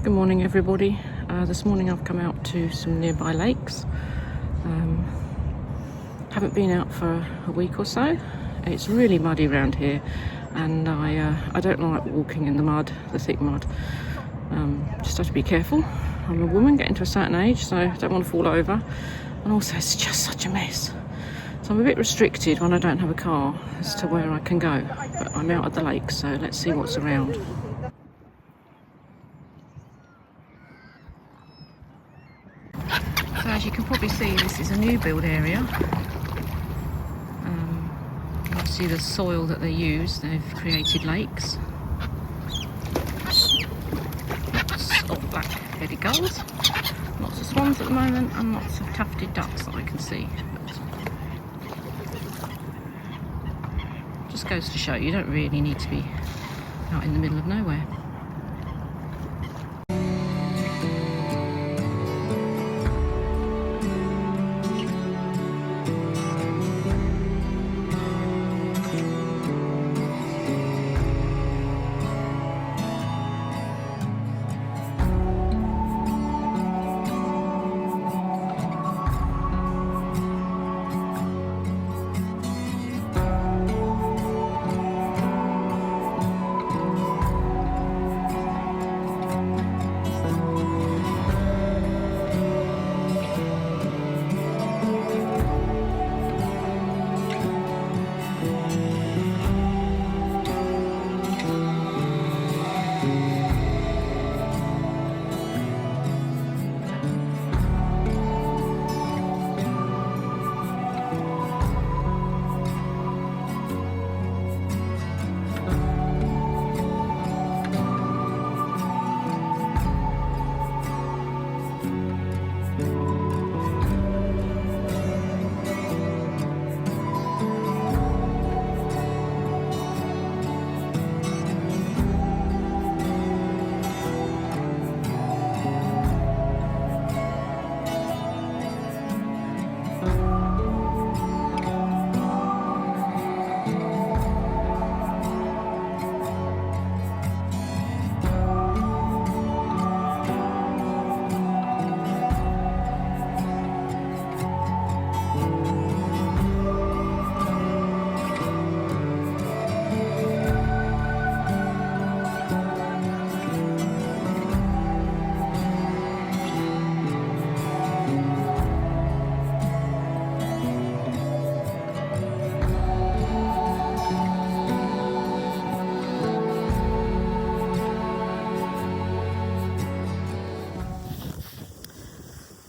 Good morning everybody. This morning I've come out to some nearby lakes. Haven't been out for a week or so. It's really muddy around here and I don't like walking in the mud, the thick mud. Just have to be careful. I'm a woman getting to a certain age, so I don't want to fall over, and also it's just such a mess. So I'm a bit restricted when I don't have a car as to where I can go, but I'm out at the lake, so let's see what's around. So as you can probably see, this is a new build area. You can see the soil that they use. They've created lakes. Lots of black-headed gulls, lots of swans at the moment, and lots of tufted ducks that I can see. Just goes to show you don't really need to be out in the middle of nowhere.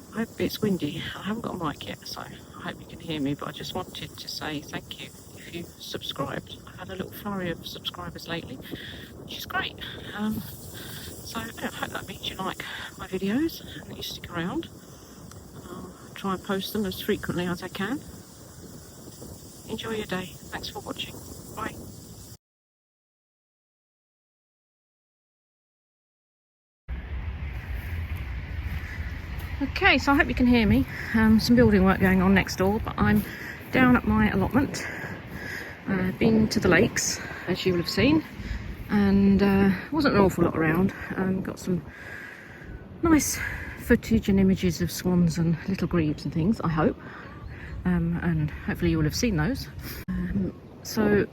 I hope it's windy. I haven't got a mic yet, so I hope you can hear me, but I just wanted to say thank you if you subscribed. I've had a little flurry of subscribers lately, which is great. So yeah, I hope that means you like my videos and that you stick around. I'll try and post them as frequently as I can. Enjoy your day. Thanks for watching. Bye. Okay, so I hope you can hear me. Some building work going on next door, but I'm down at my allotment. Been to the lakes, as you will have seen, and wasn't an awful lot around. Got some nice footage and images of swans and little grebes and things, I hope. And hopefully you will have seen those. So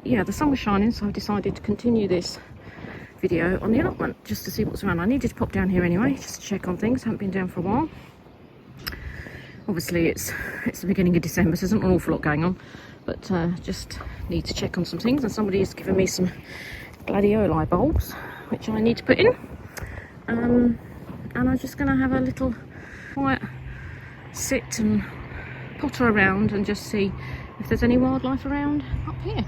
yeah, the sun was shining, so I've decided to continue this video on the allotment just to see what's around. I needed to pop down here anyway just to check on things. Haven't been down for a while. Obviously it's the beginning of December, so there's not an awful lot going on, but just need to check on some things, and somebody has given me some gladioli bulbs which I need to put in, and I'm just going to have a little quiet sit and potter around and just see if there's any wildlife around up here.